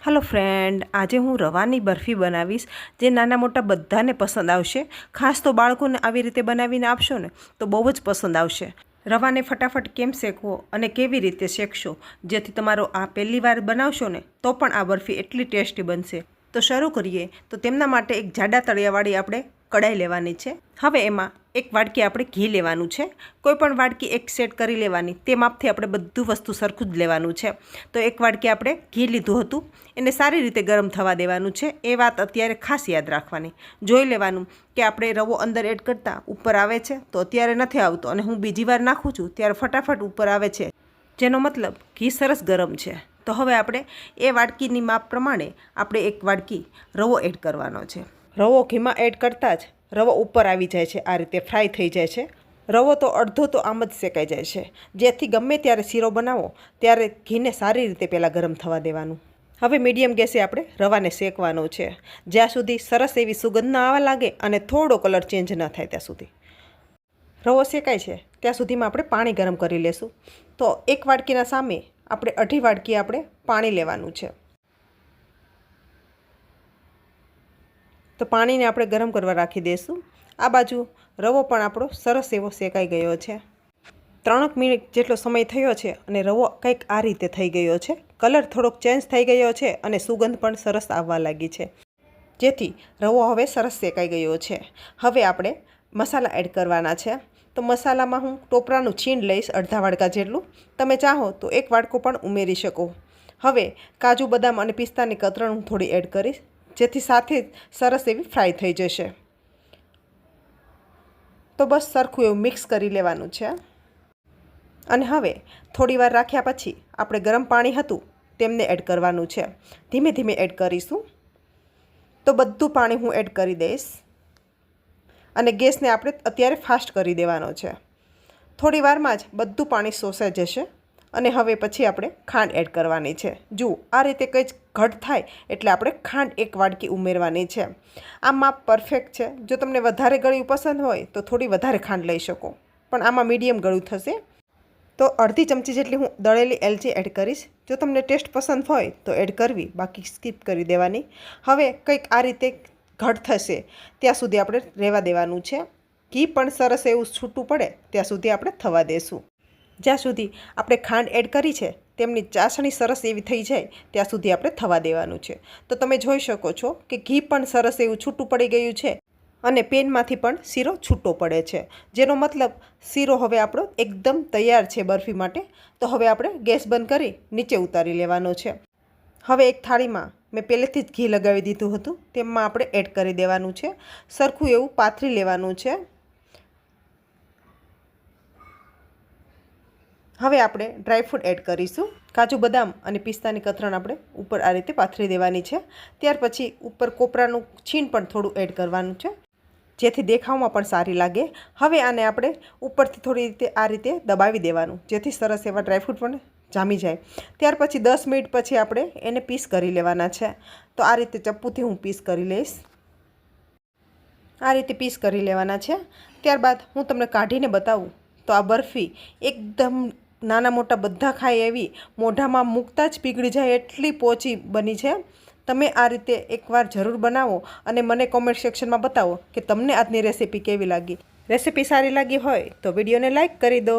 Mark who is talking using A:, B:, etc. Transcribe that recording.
A: Hello friend, आज हूँ रवानी बर्फी बनावीश जे नाना मोटा बधाने पसंद आवशे। खास तो बाळकोने आवी रीते बनावीने आपशो ने तो बहु ज पसंद आवशे। रवाने फटाफट केम शेकवो अने केवी रीते शेकशो जेथी तमारो आ पहेली वार बनावशो ने तो पण आ बर्फी एटली टेस्टी बनशे। तो शुरू करिए। तो तेमना माटे एक जाडा तळियावाળી આપણે कढ़ाई लेवानी छे। हवे एमां एक वाटकी આપણે घी लेवानुं छे। कोईपण वाटकी एक सेट करी लेवानी। ते मापथी આપણે बधुं वस्तु सरखुं ज लेवानुं छे। तो एक वाटकी આપણે घी लीधुं हतुं, एने सारी रीते गरम थवा देवानुं छे। ए वात अत्यारे खास याद राखवानी। जोई लेवानुं के આપણે रवो अंदर एड करता उपर आवे छे तो अत्यारे नथी आवतो अने हुं बीजी वार नाखुं छुं त्यारे फटाफट उपर आवे छे, जेनो मतलब घी सरस गरम छे। तो हवे આપણે ए वाटकीनी माप प्रमाणे આપણે एक वाटकी रवो एड करवानो छे। रवो घीमां एड करता ज रवो उपर आवी जाय छे, आ रीते फ्राय थई जाय छे। रवो तो अर्धो तो आम ज शेकाई जाय छे। जेथी गमे त्यारे सीरो बनावो त्यारे घीने सारी रीते पहेला गरम थवा देवानुं। हवे मीडियम गैसे આપણે रवाने शेकवानो छे ज्यां सुधी सरस एवी सुगंध न आवा लागे अने थोड़ो कलर चेन्ज न थाय त्यां सुधी। रवो शेकाय छे त्यां सुधीमां આપણે पाणी गरम करी लेशुं। तो एक वाटकीना सामे આપણે अढ़ी वाटकी આપણે पाणी लेवानुं छे। तो पानी ने આપણે गरम करवा राखी देशुं। आ बाजू रवो पण आपणो सरस एवो शेकाई गयो छे। 3 मिनिट जेटलो समय थयो छे अने रवो कंईक आ रीते थई गयो छे। कलर थोड़ोक चेन्ज थई गयो छे अने सुगंध पण सरस आववा लागी छे, जेथी रवो हवे सरस शेकाई गयो छे। हवे आपणे मसाला एड करवाना छे। तो मसालामां हूँ टोपरानुं छीण लईश अर्धा वाटका जेटलुं। तमे चाहो तो एक वाटको पण उमेरी शको। हवे काजू बदाम अने पिस्तानी कतरण हूँ थोड़ी एड करीश, जेथी साथे सरस एवी फ्राय थई जशे। तो बस सरखुं एवुं मिक्स करी लेवानुं छे अने हवे थोड़ी वार राख्या पछी आपणे गरम पाणी हतुं तेमने एड करवानुं छे। धीमे धीमे एड करीशुं। तो बधुं पाणी हूँ एड करी दईश अने गैस ने आपणे अत्यारे फास्ट करी देवानो छे। थोड़ी वारमां ज बधुं पाणी शोषाई जशे अने हवे पछी आपणे खांड एड करवानी छे। जुओ आ रीते कंई घट थाय एटले आपणे खांड एक वाटकी उमेरवानी छे। आ माप परफेक्ट छे। जो तमने वधारे गळ्युं पसंद होय तो थोड़ी वधारे खांड लई शको, पण आमां मीडियम गळ्युं थशे। तो अर्धी चमची जेटली हूँ दळेली एलची एड करीश। जो तमने टेस्ट पसंद होय तो एड करवी, बाकी स्कीप करी देवानी। हवे कंईक आ रीते घट थशे त्यां सुधी आपणे रहेवा देवानुं छे। घी पण सरस एवुं छूटું पड़े त्यां सुधी आपणे थवा देशुं। ज्यां सुधी आपणे खांड एड करी छे तेमनी चासणी सरस एवी थई जाय त्यां सुधी आपणे थवा देवानुं छे। तो तमे जोई शको छो के घी पण सरस एवुं छूटું पड़ी गयुं छे अने पेनमांथी पण सीरो छूटो पड़े छे, जेनो मतलब सीरो हवे आपणो एकदम तैयार छे बर्फी माटे। तो हवे आपणे गैस बंध करी नीचे उतारी लेवानो छे। हवे एक थाळीमां मैं पहेलेथी ज घी लगावी दीधुं हतुं तेमां आपणे एड करी देवानुं छे। सरखुं एवुं पाथरी लेवानुं छे। हवे आपणे ड्रायफ्रूट एड करीशुं। काजू बदाम अने पिस्तानी कतरण आपणे उपर आ रीते पाथरी देवानी छे। त्यार पछी उपर कोपरानुं छीण पण थोडुं एड करवानुं छे, जेथी देखावमां पण सारी लागे। हवे आने आपणे उपरथी थोड़ी रीते आ रीते दबावी देवानुं, जेथी सरस एवा ड्रायफ्रूट पण जामी जाय। त्यार पछी 10 मिनिट पछी आपणे एने पीस करी लेवाना छे। तो आ रीते चप्पूथी हूँ पीस करी लईश। आ रीते पीस करी लेवाना छे। त्यारबाद हूँ तमने काढीने बतावुं तो आ बर्फी एकदम नाना मोटा बधा खाय एवी मोढामां मूकता ज पीगળી जाय एटली पोची बनी छे। तमे आ रीते एकवार जरूर बनावो अने मने कॉमेंट सेक्शनमां बतावो कि तमने आजनी रेसिपी केवी लागी। रेसिपी सारी लागी होय तो विडियोने लाइक करी दो।